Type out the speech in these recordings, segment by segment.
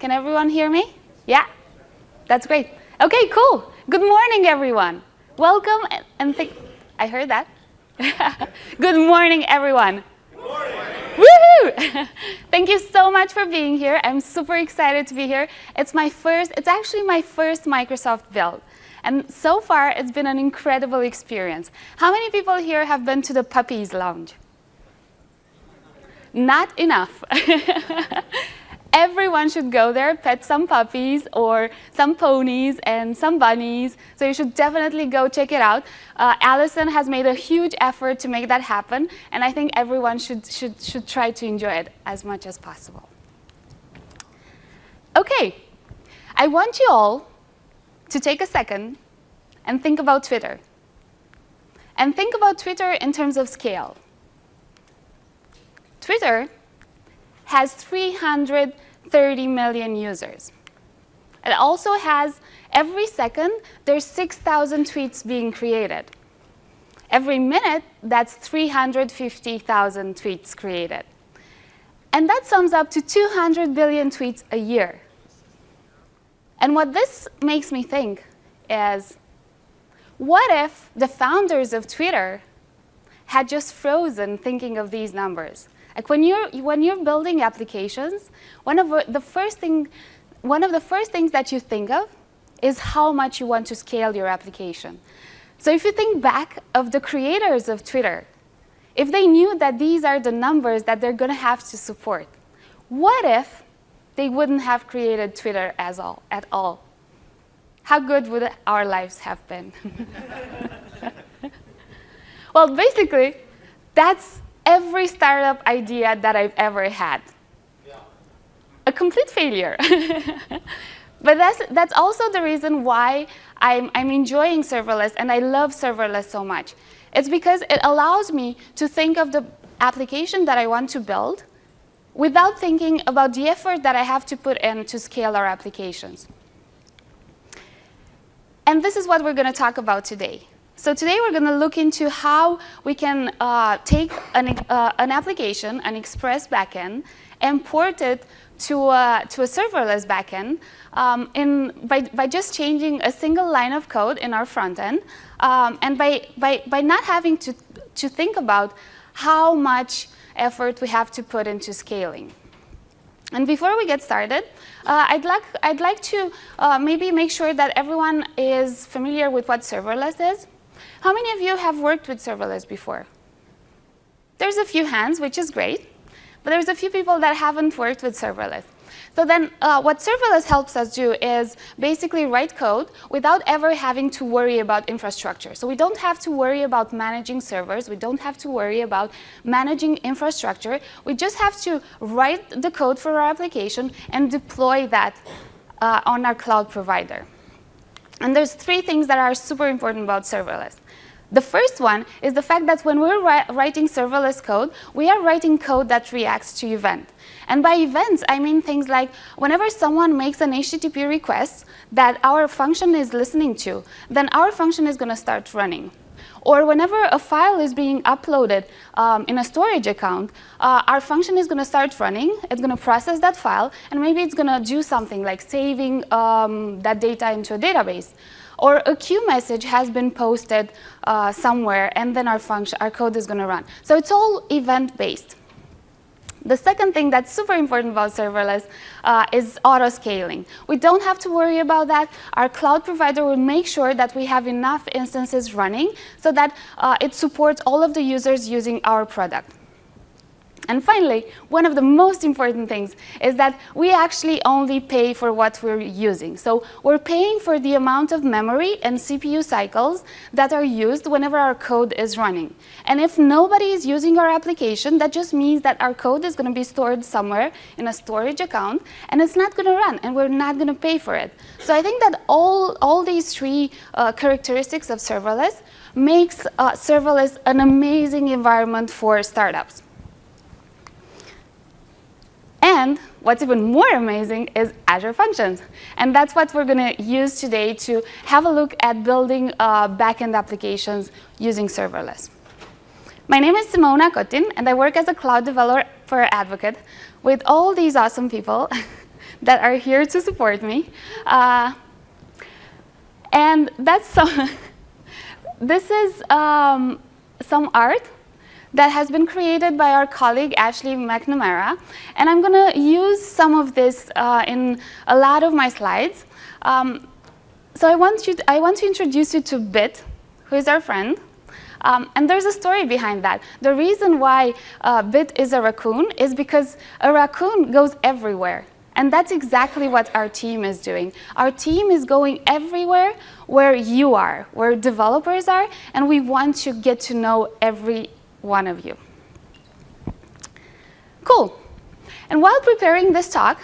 Can everyone hear me? Yeah? That's great. Okay, cool. Good morning, everyone. Welcome and I heard that. Good morning, everyone. Good morning. Woohoo! Thank you so much for being here. I'm super excited to be here. It's actually my first Microsoft build. And so far, it's been an incredible experience. How many people here have been to the Puppies Lounge? Not enough. Everyone should go there, pet some puppies or some ponies and some bunnies. So you should definitely go check it out. Allison has made a huge effort to make that happen, and I think everyone should try to enjoy it as much as possible. Okay, I want you all to take a second and think about Twitter. And think about Twitter in terms of scale. Twitter has 330 million users. It also has, every second, there's 6,000 tweets being created. Every minute, that's 350,000 tweets created. And that sums up to 200 billion tweets a year. And what this makes me think is, what if the founders of Twitter had just frozen thinking of these numbers? Like when you're building applications, one of the first things that you think of is how much you want to scale your application. So if you think back of the creators of Twitter, if they knew that these are the numbers that they're going to have to support, what if they wouldn't have created Twitter at all? How good would our lives have been? Well, basically, that's every startup idea that I've ever had. Yeah. A complete failure. But that's also the reason why I'm enjoying serverless, and I love serverless so much. It's because it allows me to think of the application that I want to build without thinking about the effort that I have to put in to scale our applications. And this is what we're going to talk about today. So today we're going to look into how we can take an application, an Express backend, and port it to a serverless backend by just changing a single line of code in our front end, and by not having to think about how much effort we have to put into scaling. And before we get started, I'd like to maybe make sure that everyone is familiar with what serverless is. How many of you have worked with serverless before? There's a few hands, which is great. But there's a few people that haven't worked with serverless. So then what serverless helps us do is basically write code without ever having to worry about infrastructure. So we don't have to worry about managing servers. We don't have to worry about managing infrastructure. We just have to write the code for our application and deploy that on our cloud provider. And there's three things that are super important about serverless. The first one is the fact that when we're writing serverless code, we are writing code that reacts to event. And by events, I mean things like whenever someone makes an HTTP request that our function is listening to, then our function is going to start running. Or whenever a file is being uploaded in a storage account, our function is going to start running. It's going to process that file, and maybe it's going to do something like saving that data into a database. Or a queue message has been posted somewhere, and then our code is going to run. So it's all event-based. The second thing that's super important about serverless is auto-scaling. We don't have to worry about that. Our cloud provider will make sure that we have enough instances running so that it supports all of the users using our product. And finally, one of the most important things is that we actually only pay for what we're using. So we're paying for the amount of memory and CPU cycles that are used whenever our code is running. And if nobody is using our application, that just means that our code is going to be stored somewhere in a storage account, and it's not going to run, and we're not going to pay for it. So I think that all these three characteristics of serverless makes serverless an amazing environment for startups. And what's even more amazing is Azure Functions. And that's what we're going to use today to have a look at building backend applications using serverless. My name is Simona Kotin, and I work as a cloud developer advocate with all these awesome people that are here to support me. And that's some this is some art that has been created by our colleague Ashley McNamara, and I'm going to use some of this in a lot of my slides. So I want to introduce you to Bit, who is our friend. And there's a story behind that. The reason why Bit is a raccoon is because a raccoon goes everywhere. And that's exactly what our team is doing. Our team is going everywhere where you are, where developers are, and we want to get to know every one of you. Cool. And while preparing this talk,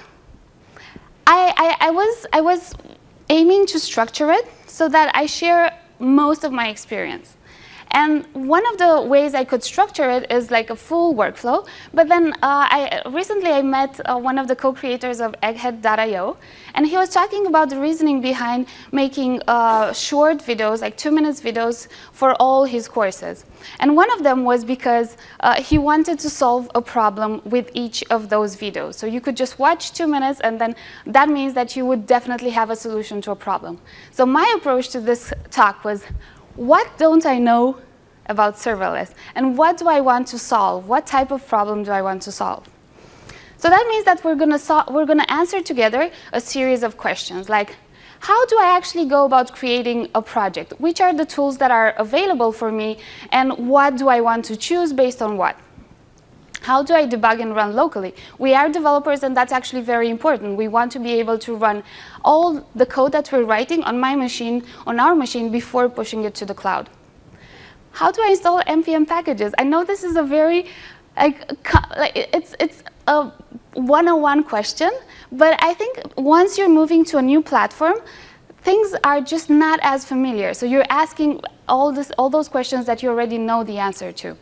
I was aiming to structure it so that I share most of my experience. And one of the ways I could structure it is like a full workflow. But then recently I met one of the co-creators of Egghead.io, and he was talking about the reasoning behind making short videos, like 2-minute videos, for all his courses. And one of them was because he wanted to solve a problem with each of those videos. So you could just watch 2 minutes, and then that means that you would definitely have a solution to a problem. So my approach to this talk was, what don't I know about serverless? And what do I want to solve? What type of problem do I want to solve? So that means that we're going to answer together a series of questions, like, how do I actually go about creating a project? Which are the tools that are available for me? And what do I want to choose based on what? How do I debug and run locally? We are developers, and that's actually very important. We want to be able to run all the code that we're writing on my machine, on our machine, before pushing it to the cloud. How do I install Npm packages? I know this is a very, it's a 101 question, but I think once you're moving to a new platform, things are just not as familiar. So you're asking all those questions that you already know the answer to.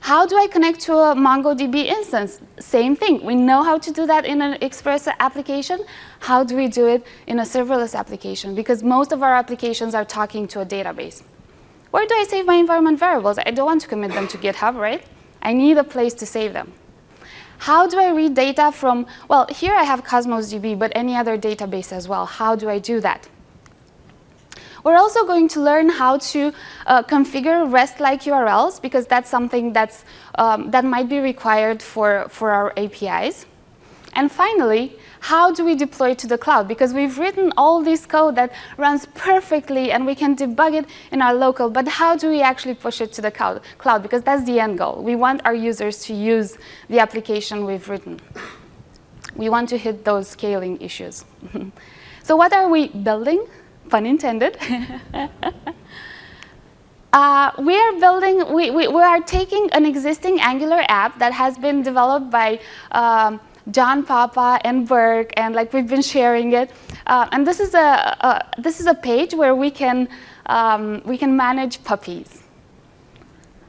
How do I connect to a MongoDB instance? Same thing. We know how to do that in an Express application. How do we do it in a serverless application? Because most of our applications are talking to a database. Where do I save my environment variables? I don't want to commit them to GitHub, right? I need a place to save them. How do I read data from, well, here I have Cosmos DB, but any other database as well. How do I do that? We're also going to learn how to configure REST-like URLs, because that's something that might be required for our APIs. And finally, how do we deploy to the cloud? Because we've written all this code that runs perfectly, and we can debug it in our local, but how do we actually push it to the cloud? Because that's the end goal. We want our users to use the application we've written. We want to hit those scaling issues. So what are we building? Pun intended. We are taking an existing Angular app that has been developed by John Papa and Burke, and we've been sharing it. And this is a page where we can manage puppies.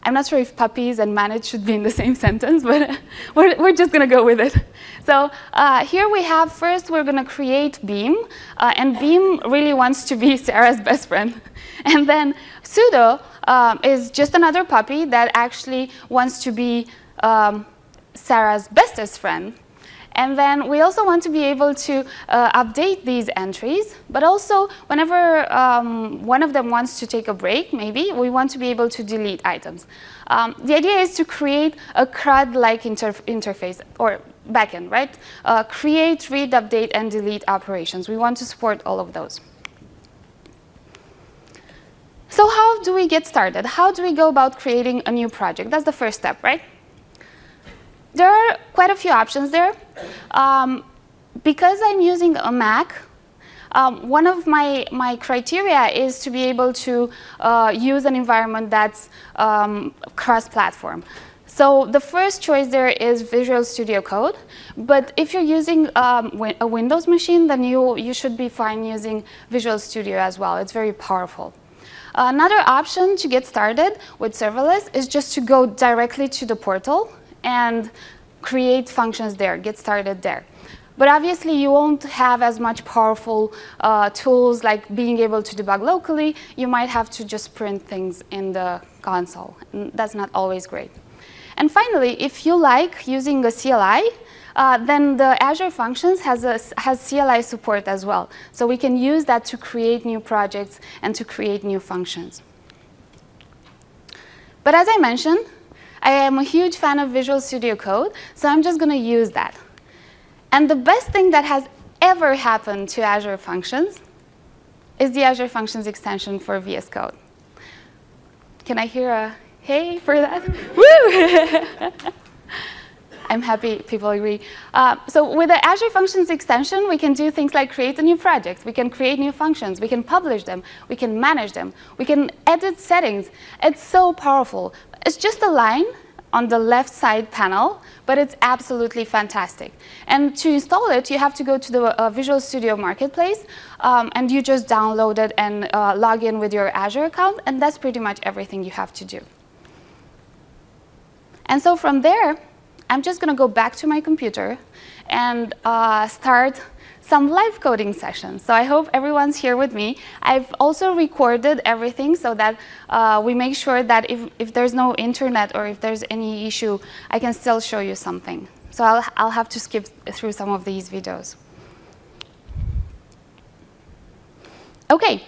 I'm not sure if puppies and manage should be in the same sentence, but we're just going to go with it. So here we have, first we're going to create Beam, and Beam really wants to be Sarah's best friend. And then Sudo is just another puppy that actually wants to be Sarah's bestest friend. And then we also want to be able to update these entries, but also whenever one of them wants to take a break, maybe, we want to be able to delete items. The idea is to create a CRUD-like interface, or backend, right? Create, read, update, and delete operations. We want to support all of those. So how do we get started? How do we go about creating a new project? That's the first step, right? There are quite a few options there. Because I'm using a Mac, one of my criteria is to be able to use an environment that's cross-platform. So the first choice there is Visual Studio Code. But if you're using a Windows machine, then you should be fine using Visual Studio as well. It's very powerful. Another option to get started with serverless is just to go directly to the portal and create functions there, get started there. But obviously, you won't have as much powerful tools like being able to debug locally. You might have to just print things in the console. And that's not always great. And finally, if you like using a CLI, then the Azure Functions has CLI support as well. So we can use that to create new projects and to create new functions. But as I mentioned, I am a huge fan of Visual Studio Code, so I'm just going to use that. And the best thing that has ever happened to Azure Functions is the Azure Functions extension for VS Code. Can I hear a hey for that? Woo! I'm happy people agree. So with the Azure Functions extension, we can do things like create a new project. We can create new functions. We can publish them. We can manage them. We can edit settings. It's so powerful. It's just a line on the left side panel, but it's absolutely fantastic. And to install it, you have to go to the Visual Studio Marketplace, and you just download it and log in with your Azure account, and that's pretty much everything you have to do. And so from there, I'm just going to go back to my computer and start some live coding sessions. So I hope everyone's here with me. I've also recorded everything so that we make sure that if there's no internet or if there's any issue, I can still show you something. So I'll have to skip through some of these videos. OK,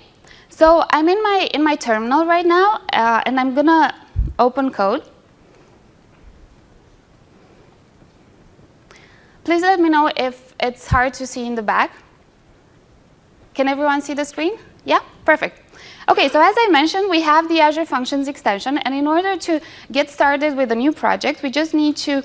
so I'm in my terminal right now, and I'm going to open code. Please let me know if it's hard to see in the back. Can everyone see the screen? Yeah? Perfect. OK, so as I mentioned, we have the Azure Functions extension. And in order to get started with a new project, we just need to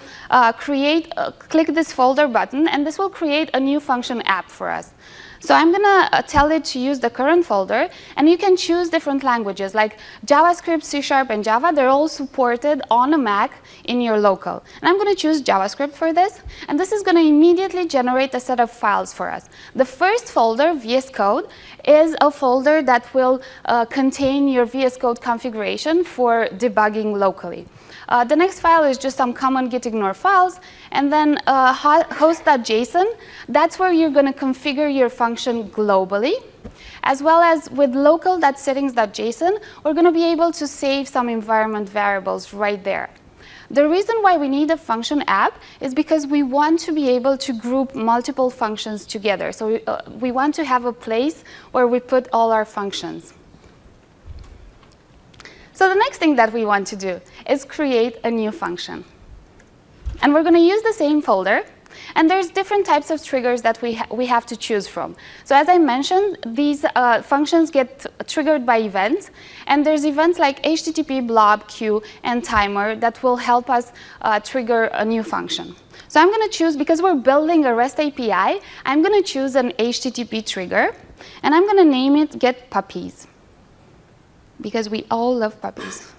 click this folder button. And this will create a new function app for us. So I'm going to tell it to use the current folder. And you can choose different languages, like JavaScript, C#, and Java. They're all supported on a Mac in your local. And I'm going to choose JavaScript for this. And this is going to immediately generate a set of files for us. The first folder, VS Code, is a folder that will contain your VS Code configuration for debugging locally. The next file is just some common git ignore files. And then host.json, that's where you're going to configure your function globally. As well as with local.settings.json, we're going to be able to save some environment variables right there. The reason why we need a function app is because we want to be able to group multiple functions together. So we want to have a place where we put all our functions. So the next thing that we want to do is create a new function. And we're going to use the same folder. And there's different types of triggers that we have to choose from. So as I mentioned, these functions get triggered by events. And there's events like HTTP, blob, queue, and timer that will help us trigger a new function. So I'm going to choose, because we're building a REST API, I'm going to choose an HTTP trigger. And I'm going to name it get puppies, because we all love puppies.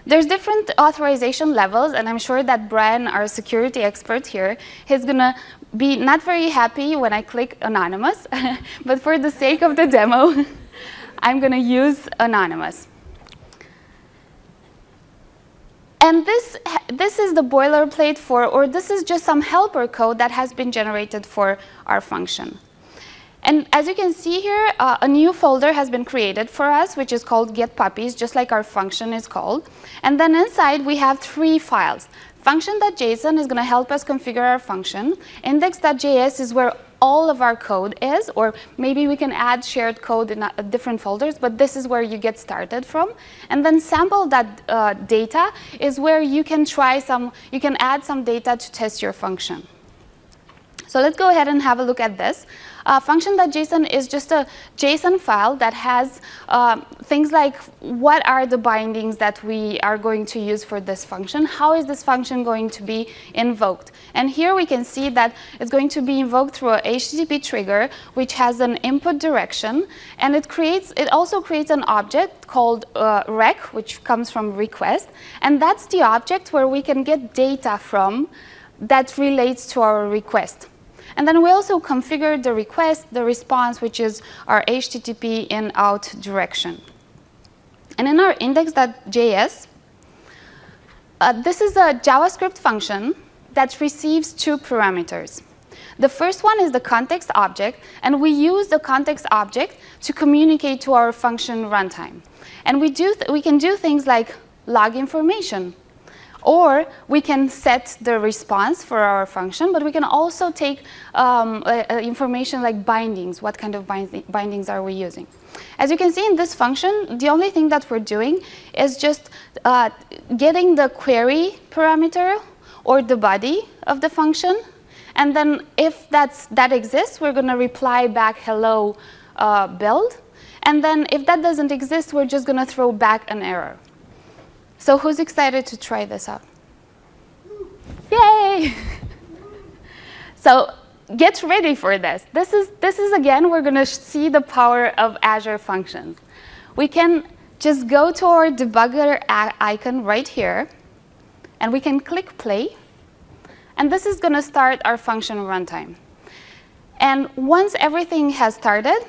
There's different authorization levels, and I'm sure that Brian, our security expert here, is going to be not very happy when I click anonymous. But for the sake of the demo, I'm going to use anonymous. And this is the boilerplate for, or this is just some helper code that has been generated for our function. And as you can see here, a new folder has been created for us, which is called getPuppies, just like our function is called. And then inside, we have 3 files. Function.json is going to help us configure our function. Index.js is where all of our code is, or maybe we can add shared code in different folders, but this is where you get started from. And then sample.data is where you can add some data to test your function. So let's go ahead and have a look at this. Function.json is just a JSON file that has things like what are the bindings that we are going to use for this function, how is this function going to be invoked. And here we can see that it's going to be invoked through a HTTP trigger, which has an input direction, and it also creates an object called rec, which comes from request, and that's the object where we can get data from that relates to our request. And then we also configure the request, the response, which is our HTTP in out direction. And in our index.js, this is a JavaScript function that receives 2 parameters. The first one is the context object, and we use the context object to communicate to our function runtime. And we can do things like log information, Or we can set the response for our function, but we can also take information like bindings. What kind of bindings are we using? As you can see in this function, the only thing that we're doing is just getting the query parameter or the body of the function. And then if that exists, we're going to reply back hello build. And then if that doesn't exist, we're just going to throw back an error. So who's excited to try this out? Yay! So get ready for this. This is again, we're going to see the power of Azure Functions. We can just go to our debugger icon right here, and we can click play. And this is going to start our function runtime. And once everything has started,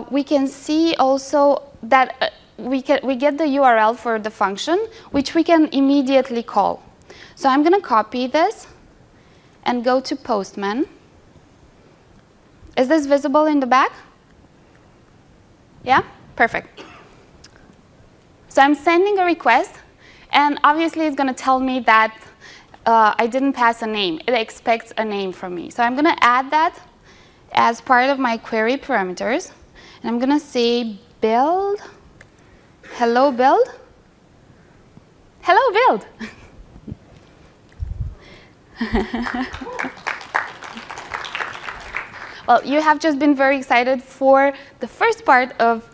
we can see also that we get the URL for the function, which we can immediately call. So I'm going to copy this and go to Postman. Is this visible in the back? Yeah? Perfect. So I'm sending a request, and obviously it's going to tell me that I didn't pass a name. It expects a name from me. So I'm going to add that as part of my query parameters. And I'm going to say build, hello build, hello build. Well, you have just been very excited for the first part of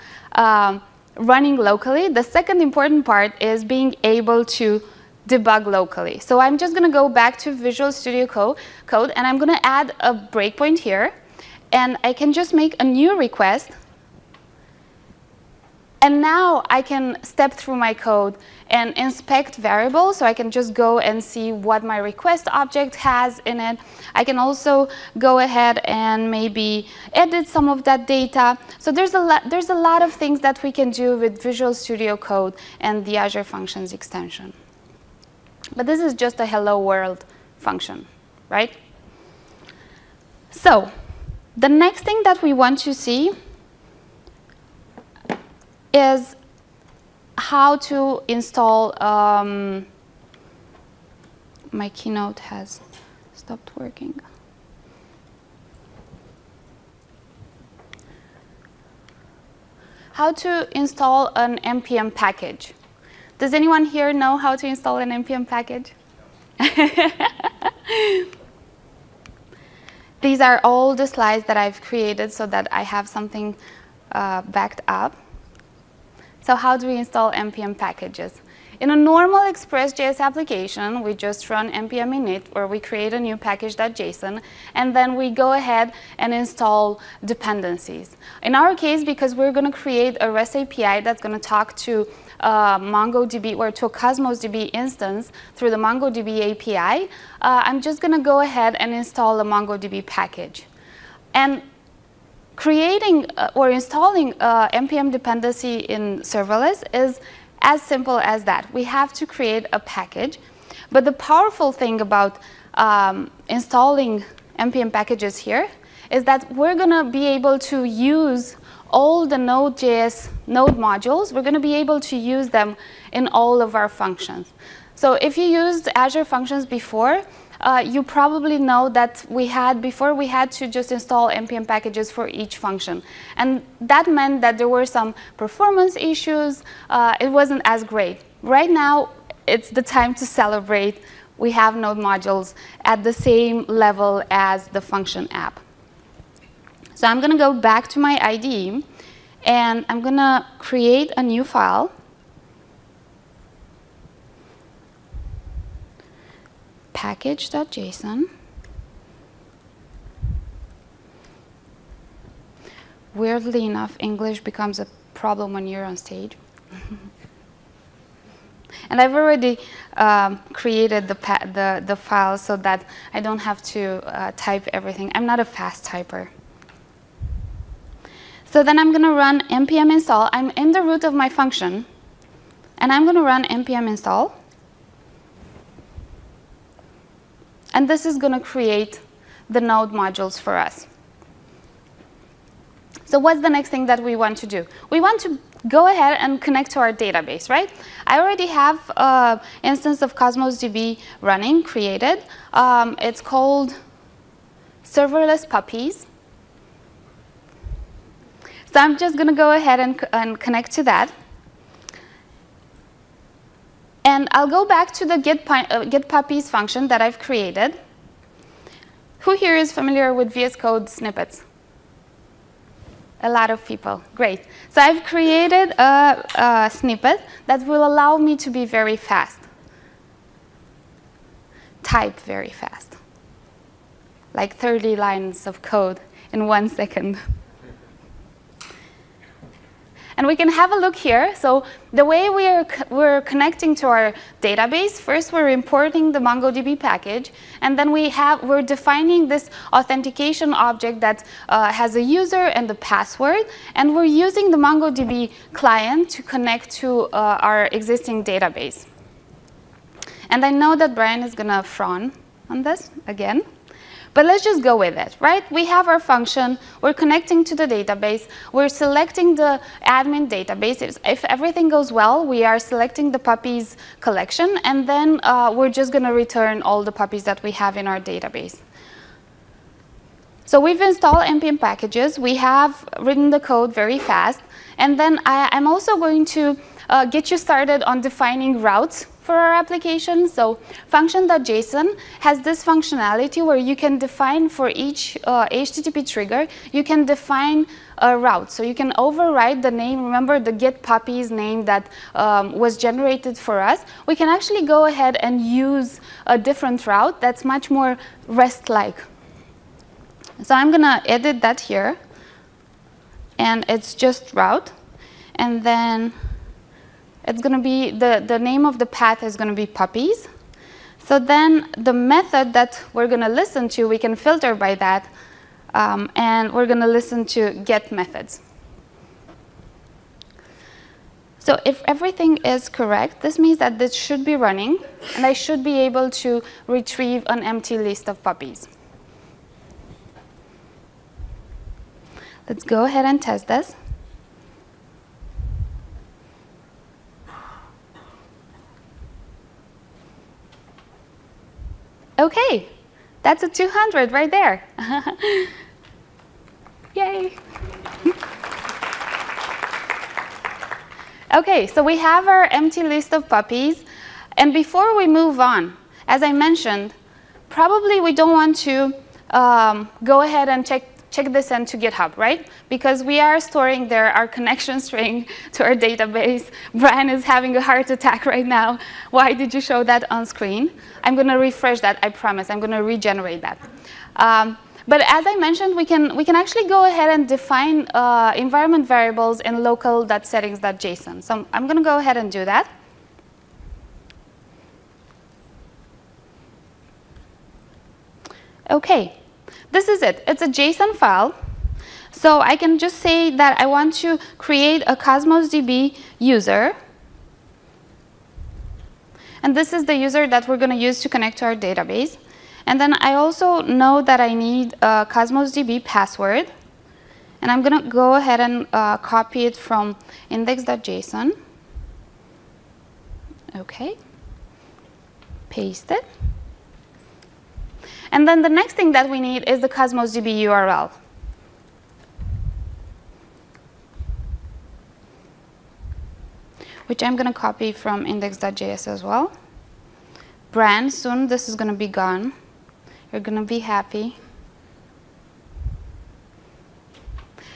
running locally. The second important part is being able to debug locally. So I'm just going to go back to Visual Studio Code, and I'm going to add a breakpoint here. And I can just make a new request. And now I can step through my code and inspect variables, so I can just go and see what my request object has in it. I can also go ahead and maybe edit some of that data. So there's a lot of things that we can do with Visual Studio Code and the Azure Functions extension. But this is just a hello world function, right? So the next thing that we want to see is how to install, my Keynote has stopped working. How to install an Npm package. Does anyone here know how to install an Npm package? These are all the slides that I've created so that I have something backed up. So how do we install Npm packages? In a normal Express.js application, we just run npm init, or we create a new package.json, and then we go ahead and install dependencies. In our case, because we're going to create a REST API that's going to talk to MongoDB or to a Cosmos DB instance through the MongoDB API, I'm just going to go ahead and install a MongoDB package. And creating or installing npm dependency in serverless is as simple as that. We have to create a package. But the powerful thing about installing npm packages here is that we're going to be able to use all the Node.js node modules. We're going to be able to use them in all of our functions. So if you used Azure Functions before, you probably know that before we had to just install npm packages for each function. And that meant that there were some performance issues. It wasn't as great. Right now, it's the time to celebrate. We have node modules at the same level as the function app. So I'm going to go back to my IDE, and I'm going to create a new file. Package.json. Weirdly enough, English becomes a problem when you're on stage. And I've already created the file so that I don't have to type everything. I'm not a fast typer. So then I'm going to run npm install. I'm in the root of my function, and I'm going to run npm install. And this is going to create the node modules for us. So what's the next thing that we want to do? We want go ahead and connect to our database, right? I already have an instance of Cosmos DB running, created. It's called Serverless Puppies. So I'm just going to go ahead and connect to that. And I'll go back to the get puppies function that I've created. Who here is familiar with VS Code snippets? A lot of people. Great. So I've created a snippet that will allow me to be very fast. Type very fast. Like 30 lines of code in 1 second. And we can have a look here. So the way we're connecting to our database, first we're importing the MongoDB package, and then we're defining this authentication object that has a user and the password, and we're using the MongoDB client to connect to our existing database. And I know that Brian is going to frown on this again. But let's just go with it, right? We have our function. We're connecting to the database. We're selecting the admin database. If everything goes well, we are selecting the puppies collection. And then we're just going to return all the puppies that we have in our database. So we've installed Npm packages. We have written the code very fast. And then I'm also going to get you started on defining routes for our application. So function.json has this functionality where you can define for each HTTP trigger, you can define a route. So you can override the name. Remember the get puppies name that was generated for us. We can actually go ahead and use a different route that's much more REST-like. So I'm going to edit that here. And it's just route. And then it's going to be, the name of the path is going to be puppies. So then the method that we're going to listen to, we can filter by that. And we're going to listen to get methods. So if everything is correct, this means that this should be running. And I should be able to retrieve an empty list of puppies. Let's go ahead and test this. OK, that's a 200 right there. Yay. OK, so we have our empty list of puppies. And before we move on, as I mentioned, probably we don't want to go ahead and check this into GitHub, right? Because we are storing there our connection string to our database. Brian is having a heart attack right now. Why did you show that on screen? I'm going to refresh that, I promise. I'm going to regenerate that. But as I mentioned, we can actually go ahead and define environment variables in local.settings.json. So I'm going to go ahead and do that. OK. This is it. It's a JSON file. So I can just say that I want to create a Cosmos DB user. And this is the user that we're going to use to connect to our database. And then I also know that I need a Cosmos DB password. And I'm going to go ahead and copy it from index.json. OK. Paste it. And then the next thing that we need is the Cosmos DB URL. Which I'm going to copy from index.js as well. Brand, soon this is going to be gone. You're going to be happy.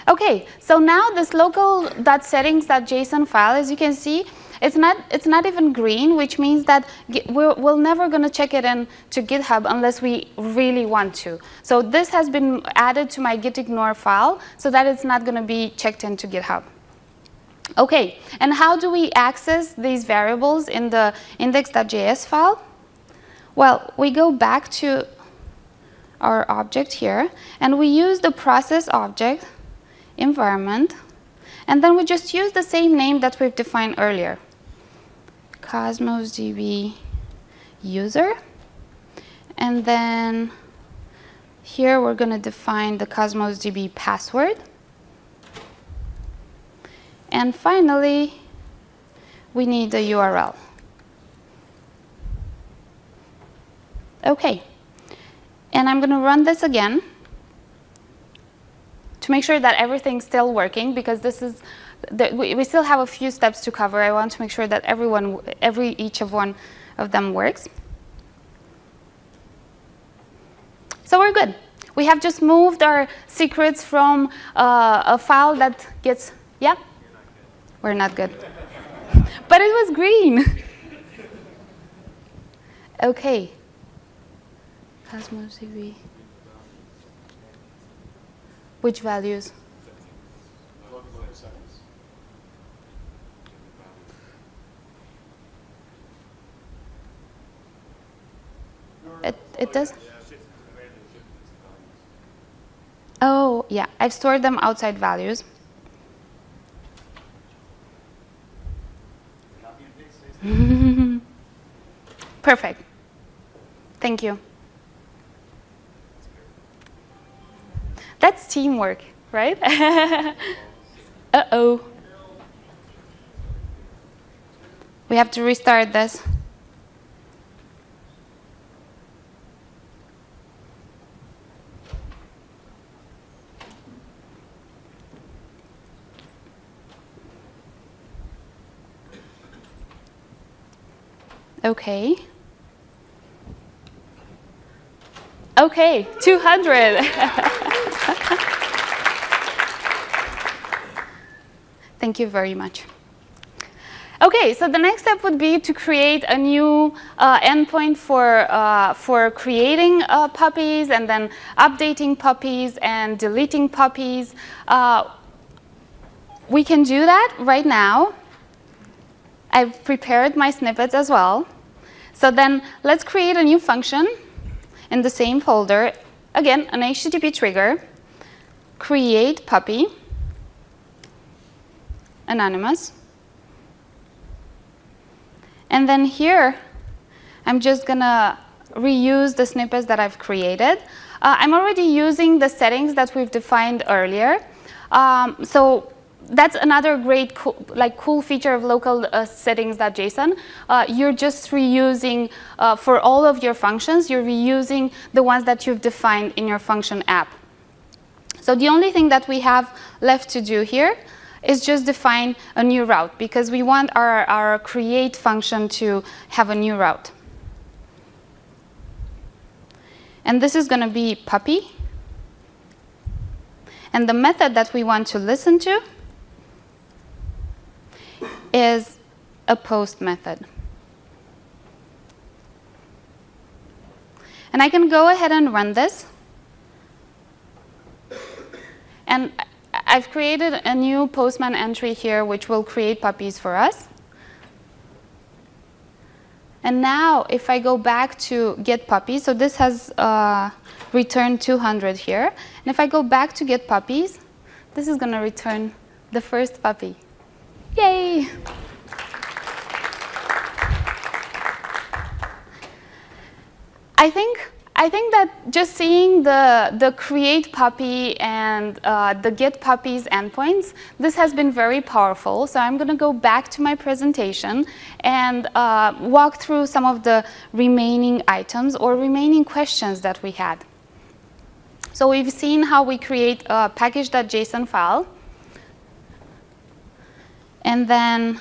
OK, so now this local.settings.json file, as you can see, it's not even green, which means that we're never going to check it in to GitHub unless we really want to. So this has been added to my gitignore file so that it's not going to be checked into GitHub. OK, and how do we access these variables in the index.js file? Well, we go back to our object here, and we use the process object environment, and then we just use the same name that we've defined earlier. Cosmos DB user. And then here we're going to define the Cosmos DB password. And finally, we need the URL. OK. And I'm going to run this again to make sure that everything's still working, because this is we still have a few steps to cover. I want to make sure that each one of them works. So we're good. We have just moved our secrets from a file that gets, yeah? We're not good. But it was green. OK. Cosmos DB. Which values? It does? Oh, yeah. I've stored them outside values. Perfect. Thank you. That's teamwork, right? Uh-oh. We have to restart this. OK. OK, 200. Thank you very much. OK, so the next step would be to create a new endpoint for creating puppies and then updating puppies and deleting puppies. We can do that right now. I've prepared my snippets as well. So then let's create a new function in the same folder. Again, an HTTP trigger, create puppy, anonymous. And then here, I'm just going to reuse the snippets that I've created. I'm already using the settings that we've defined earlier. So that's another great cool feature of local settings.json. You're just reusing, for all of your functions, you're reusing the ones that you've defined in your function app. So the only thing that we have left to do here is just define a new route, because we want our create function to have a new route. And this is going to be puppy. And the method that we want to listen to is a post method. And I can go ahead and run this. And I've created a new postman entry here, which will create puppies for us. And now, if I go back to get puppies, so this has returned 200 here. And if I go back to get puppies, this is going to return the first puppy. Yay! I think that just seeing the create puppy and the get puppies endpoints, this has been very powerful. So I'm going to go back to my presentation and walk through some of the remaining items or remaining questions that we had. So we've seen how we create a package.json file. And then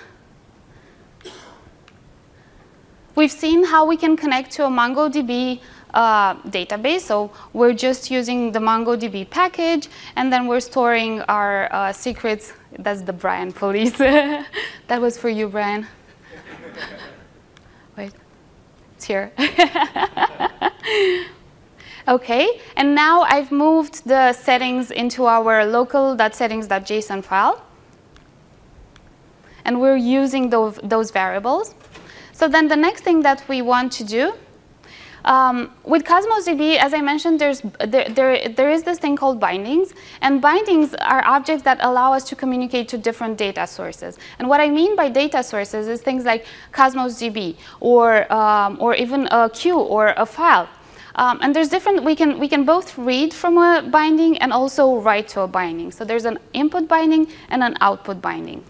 we've seen how we can connect to a MongoDB database. So we're just using the MongoDB package, and then we're storing our secrets. That's the Brian police. That was for you, Brian. Wait, it's here. OK, and now I've moved the settings into our local.settings.json file. And we're using those variables. So then the next thing that we want to do, with Cosmos DB, as I mentioned, there is this thing called bindings. And bindings are objects that allow us to communicate to different data sources. And what I mean by data sources is things like Cosmos DB, or even a queue or a file. And there's different, we can both read from a binding and also write to a binding. So there's an input binding and an output binding.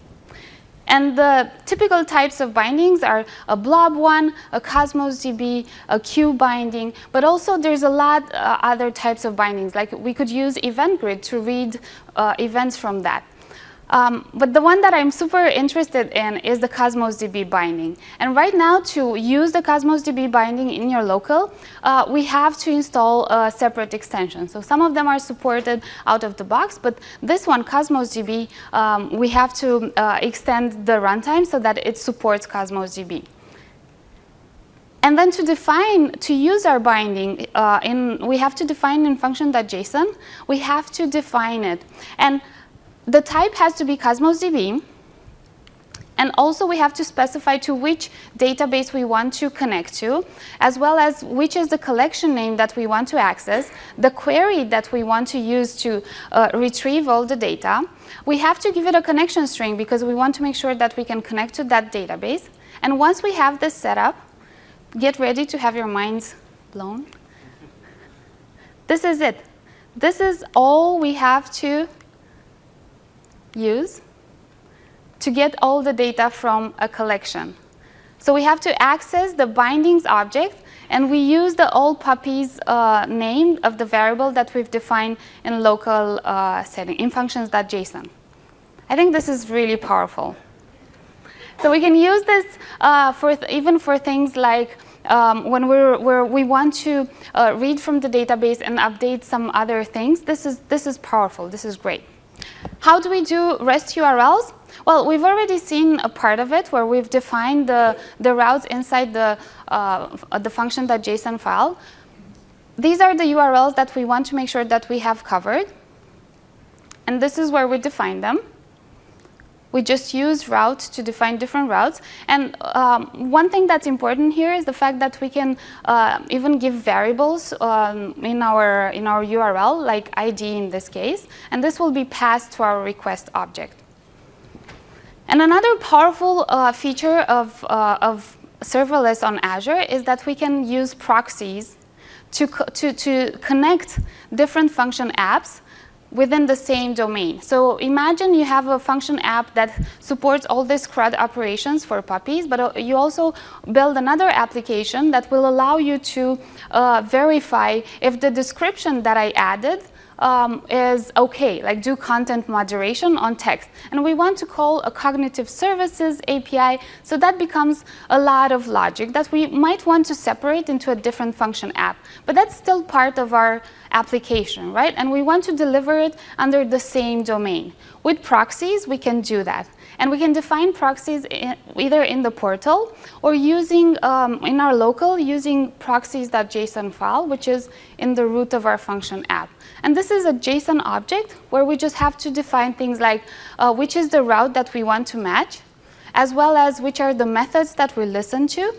And the typical types of bindings are a blob one, a Cosmos DB, a queue binding, but also there's a lot other types of bindings. Like we could use event grid to read events from that. But the one that I'm super interested in is the Cosmos DB binding. And right now, to use the Cosmos DB binding in your local, we have to install a separate extension. So some of them are supported out of the box, but this one, Cosmos DB, we have to extend the runtime so that it supports Cosmos DB. And then to use our binding, we have to define in function.json, we have to define it. And the type has to be Cosmos DB, and also we have to specify to which database we want to connect to, as well as which is the collection name that we want to access, the query that we want to use to retrieve all the data. We have to give it a connection string because we want to make sure that we can connect to that database. And once we have this set up, get ready to have your minds blown. This is it. This is all we have to use to get all the data from a collection. So we have to access the bindings object, and we use the all puppies name of the variable that we've defined in local setting, in functions.json. I think this is really powerful. So we can use this even for things like when we want to read from the database and update some other things. This is powerful. This is great. How do we do REST URLs? Well, we've already seen a part of it where we've defined the routes inside the function.json file. These are the URLs that we want to make sure that we have covered. And this is where we define them. We just use route to define different routes. And one thing that's important here is the fact that we can even give variables in our URL, like ID in this case. And this will be passed to our request object. And another powerful feature of serverless on Azure is that we can use proxies to connect different function apps within the same domain. So imagine you have a function app that supports all these CRUD operations for puppies, but you also build another application that will allow you to verify if the description that I added is okay, like do content moderation on text. And we want to call a cognitive services API, so that becomes a lot of logic that we might want to separate into a different function app. But that's still part of our application, right? And we want to deliver it under the same domain. With proxies, we can do that. And we can define proxies either in the portal or using, in our local, using proxies.json file, which is in the root of our function app. And this is a JSON object where we just have to define things like which is the route that we want to match, as well as which are the methods that we listen to,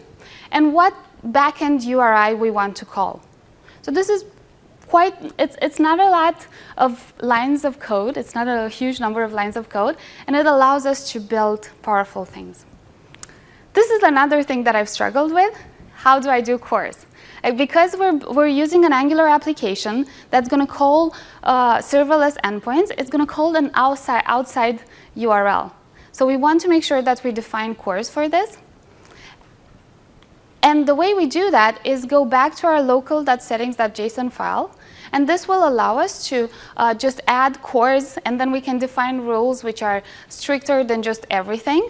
and what backend URI we want to call. So this is it's not a lot of lines of code. It's not a huge number of lines of code, and it allows us to build powerful things. This is another thing that I've struggled with. How do I do cores? Because we're using an Angular application that's going to call serverless endpoints, it's going to call an outside URL. So we want to make sure that we define cores for this. And the way we do that is go back to our local.settings.json file. And this will allow us to just add cores, and then we can define rules which are stricter than just everything.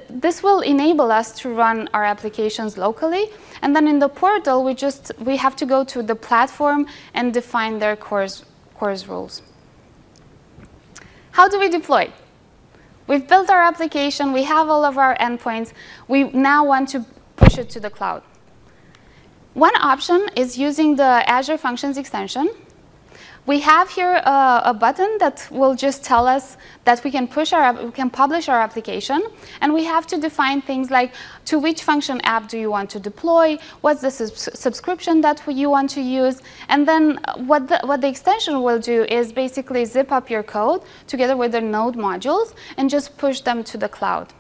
This will enable us to run our applications locally. And then in the portal, we have to go to the platform and define their cores rules. How do we deploy? We've built our application. We have all of our endpoints. We now want to push it to the cloud. One option is using the Azure Functions extension. We have here a button that will just tell us that we can publish our application, and we have to define things like to which function app do you want to deploy, what's the subscription that you want to use, and then what the extension will do is basically zip up your code together with the Node modules and just push them to the cloud.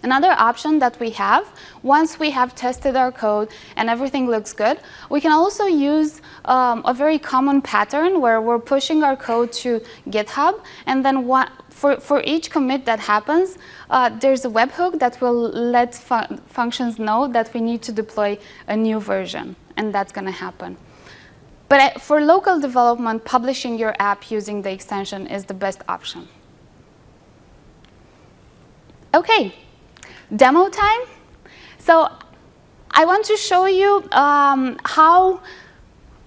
Another option that we have, once we have tested our code and everything looks good, we can also use a very common pattern where we're pushing our code to GitHub, and then for each commit that happens, there's a webhook that will let functions know that we need to deploy a new version, and that's going to happen. But for local development, publishing your app using the extension is the best option. OK. Demo time. So I want to show you how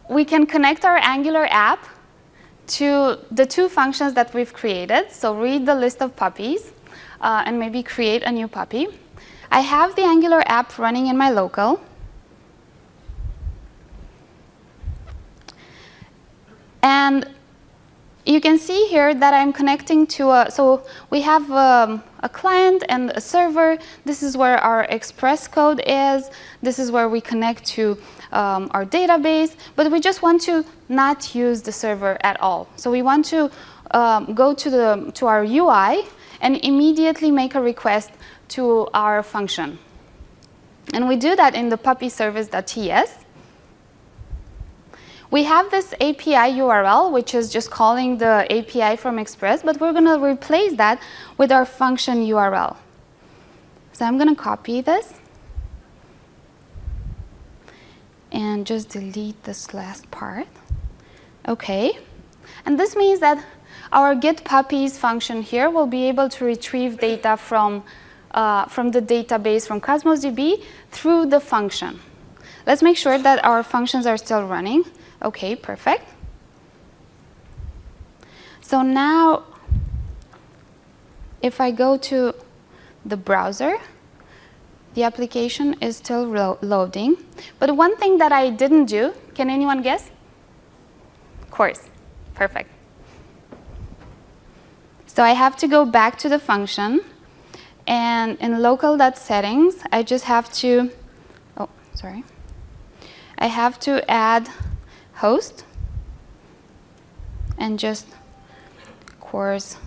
we can connect our Angular app to the two functions that we've created. So read the list of puppies and maybe create a new puppy. I have the Angular app running in my local. And you can see here that I'm connecting to so we have a client and a server. This is where our Express code is. This is where we connect to our database. But we just want to not use the server at all. So we want to go to our UI and immediately make a request to our function. And we do that in the puppy service.ts. We have this API URL, which is just calling the API from Express, but we're going to replace that with our function URL. So I'm going to copy this and just delete this last part. OK. And this means that our getPuppies function here will be able to retrieve data from the database from Cosmos DB through the function. Let's make sure that our functions are still running. OK, perfect. So now, if I go to the browser, the application is still loading. But one thing that I didn't do, can anyone guess? Course. Perfect. So I have to go back to the function. And in local.settings, I just have to, oh, sorry. I have to add host and just course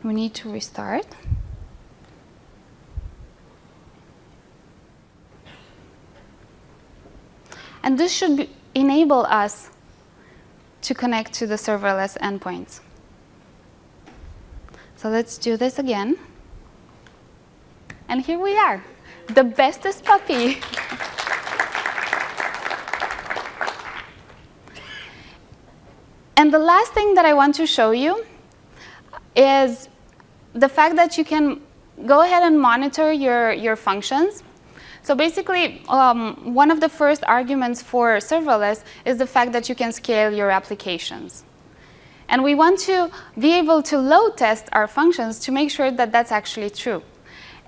we need to restart. And this should enable us to connect to the serverless endpoints. So let's do this again. And here we are, the bestest puppy. And the last thing that I want to show you is the fact that you can go ahead and monitor your functions. So basically, one of the first arguments for serverless is the fact that you can scale your applications. And we want to be able to load test our functions to make sure that that's actually true.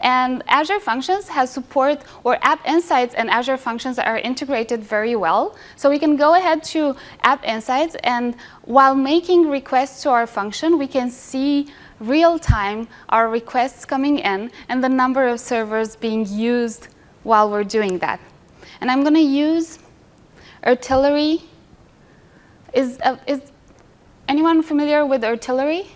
And Azure Functions has support, or App Insights and Azure Functions are integrated very well. So we can go ahead to App Insights, and while making requests to our function, we can see real-time our requests coming in and the number of servers being used while we're doing that. And I'm going to use Artillery. Is anyone familiar with Artillery?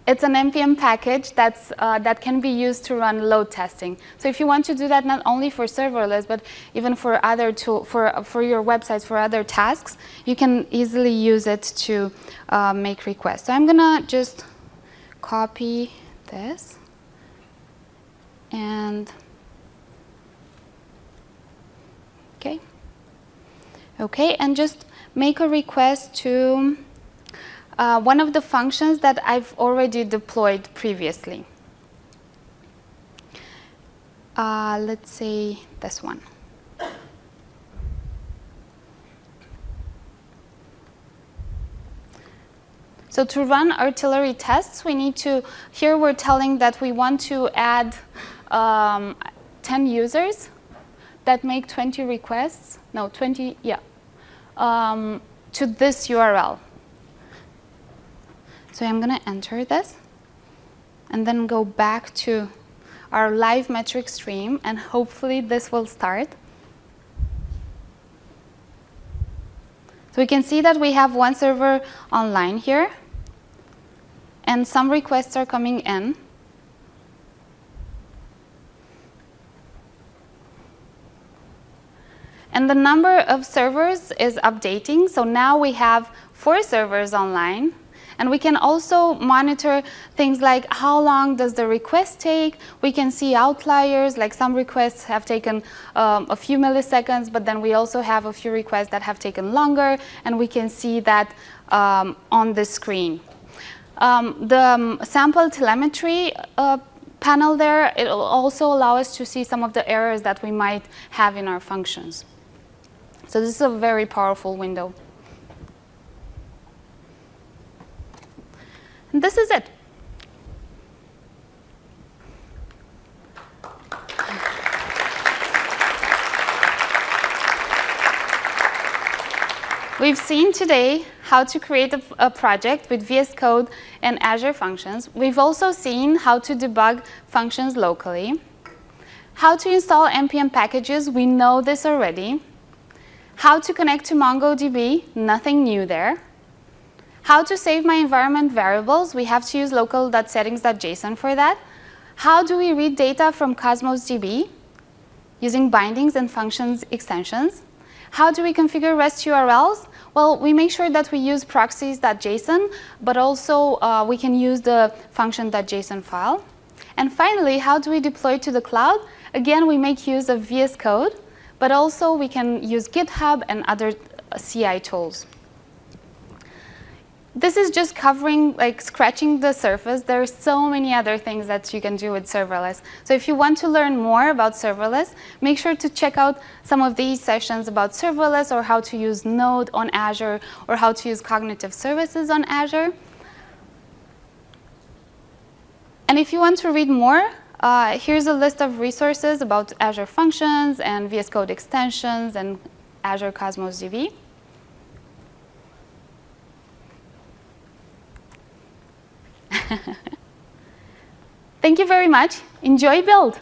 It's an Npm package that can be used to run load testing. So if you want to do that not only for serverless, but even for other for your websites, for other tasks, you can easily use it to make requests. So I'm going to just copy this and OK, and just make a request to one of the functions that I've already deployed previously. Let's say this one. So to run artillery tests, we need to, here we're telling that we want to add 10 users that make 20 requests, no, 20, yeah, to this URL. So I'm going to enter this and then go back to our live metric stream, and hopefully this will start. So we can see that we have one server online here, and some requests are coming in. And the number of servers is updating. So now we have 4 servers online. And we can also monitor things like how long does the request take. We can see outliers, like some requests have taken a few milliseconds, but then we also have a few requests that have taken longer, and we can see that on the screen. The sample telemetry panel there, it will also allow us to see some of the errors that we might have in our functions. So this is a very powerful window. And this is it. We've seen today how to create a project with VS Code and Azure Functions. We've also seen how to debug functions locally. How to install Npm packages, we know this already. How to connect to MongoDB, nothing new there. How to save my environment variables, we have to use local.settings.json for that. How do we read data from Cosmos DB? Using bindings and functions extensions. How do we configure REST URLs? Well, we make sure that we use proxies.json, but also we can use the function.json file. And finally, how do we deploy to the cloud? Again, we make use of VS Code, but also we can use GitHub and other CI tools. This is just covering, like scratching the surface. There are so many other things that you can do with serverless. So if you want to learn more about serverless, make sure to check out some of these sessions about serverless, or how to use Node on Azure, or how to use cognitive services on Azure. And if you want to read more, here's a list of resources about Azure Functions and VS Code extensions and Azure Cosmos DB. Thank you very much. Enjoy build.